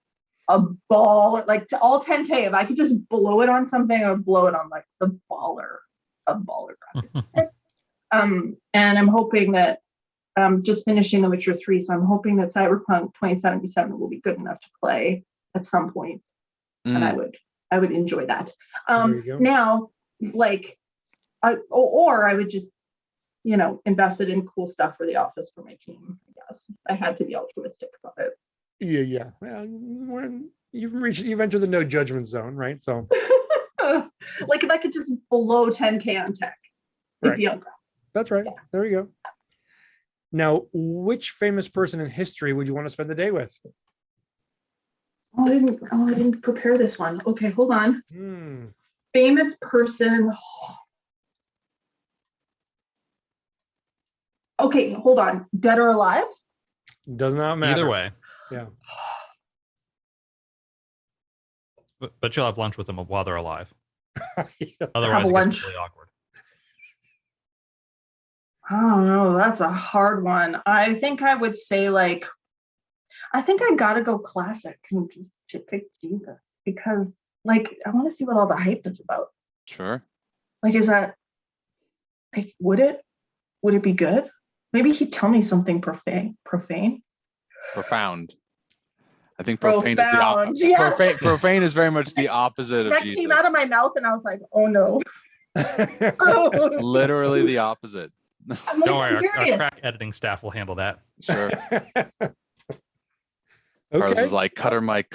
a ball, like to all 10K. If I could just blow it on something, I would blow it on like the baller graphics. And I'm hoping that just finishing The Witcher 3. So I'm hoping that Cyberpunk 2077 will be good enough to play at some point. And I would enjoy that. Now, or I would just, invest it in cool stuff for the office for my team. I guess I had to be altruistic about it. Yeah. Well, you've entered the no judgment zone, right? So, if I could just blow 10K on tech, it'd be on ground. That's right. Yeah. There we go. Now, which famous person in history would you want to spend the day with? I didn't prepare this one. Okay, hold on. Famous person. Okay, hold on. Dead or alive? Does not matter. Either way. Yeah. But you'll have lunch with them while they're alive. Yeah. Otherwise, it gets really awkward. I don't know. That's a hard one. I think I would say I think I gotta go classic and just pick Jesus, because I want to see what all the hype is about. Sure. Is that would it be good? Maybe he'd tell me something profane. Profound. I think profane is the opposite. Yes. Profane is very much the opposite of that Jesus. That came out of my mouth, and I was like, "Oh no!" Literally the opposite. I'm Don't worry, our curious. crack editing staff will handle that. Sure. Carlos Okay, is like, cutter mic.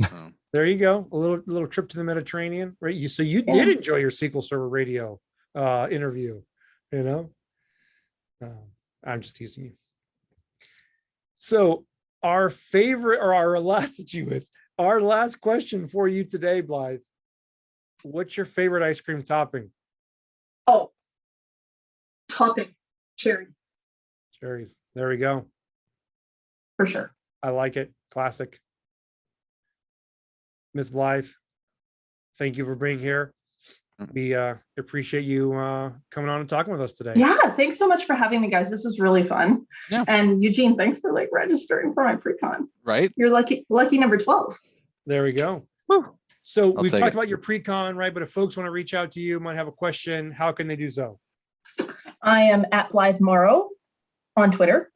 Oh, there you go. A little trip to the Mediterranean, right? So you did Yeah. enjoy your SQL Server Radio interview, you know? I'm just teasing you. So our favorite, or our last question for you today, Blythe. What's your favorite ice cream topping? Oh, topping cherries Cherries. There we go. for sure. I like it. Classic. Miss Blythe, thank you for being here. We appreciate you coming on and talking with us today. Yeah, thanks so much for having me, guys. This was really fun. Yeah. And Eugene, thanks for like registering for my pre-con. right? You're lucky number 12. There we go. Woo. So I'll we've take talked it. about your pre-con, right? But if folks want to reach out to you, might have a question, how can they do so? I am at Blythe Morrow on Twitter.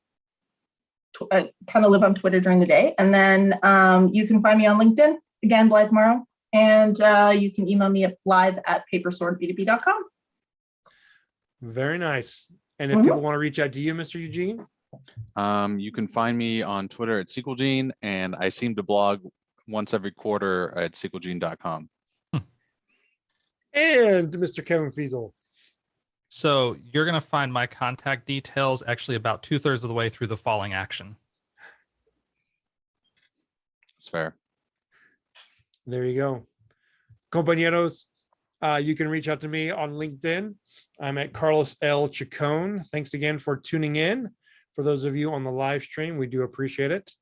I kind of live on Twitter during the day. And then you can find me on LinkedIn, again, Blythe Morrow. And you can email me at blythe@paperswordb2b.com. Very nice. And if people want to reach out to you, Mr. Eugene? You can find me on Twitter at SQLgene, and I seem to blog once every quarter at SQLgene.com. And Mr. Kevin Fiesel. So you're going to find my contact details actually about 2/3 of the way through the following action. That's fair. There you go. Compañeros, you can reach out to me on LinkedIn. I'm at Carlos L. Chacon. Thanks again for tuning in. For those of you on the live stream, we do appreciate it.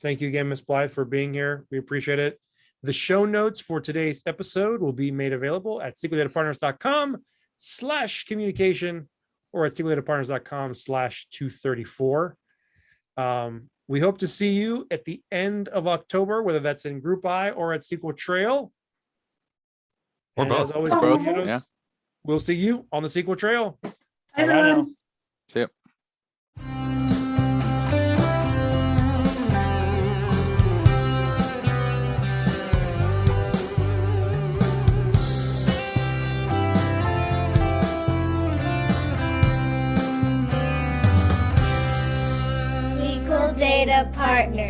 Thank you again, Ms. Blythe, for being here. We appreciate it. The show notes for today's episode will be made available at SQLDataPartners.com/communication or at SQLDataPartners.com/234. We hope to see you at the end of October, whether that's in Group I or at SQL Trail. Or And both. as always, Or both, compañeros, yeah. we'll see you on the SQL Trail. Hi, Bye-bye now. everyone. See ya. SQL Data Partners.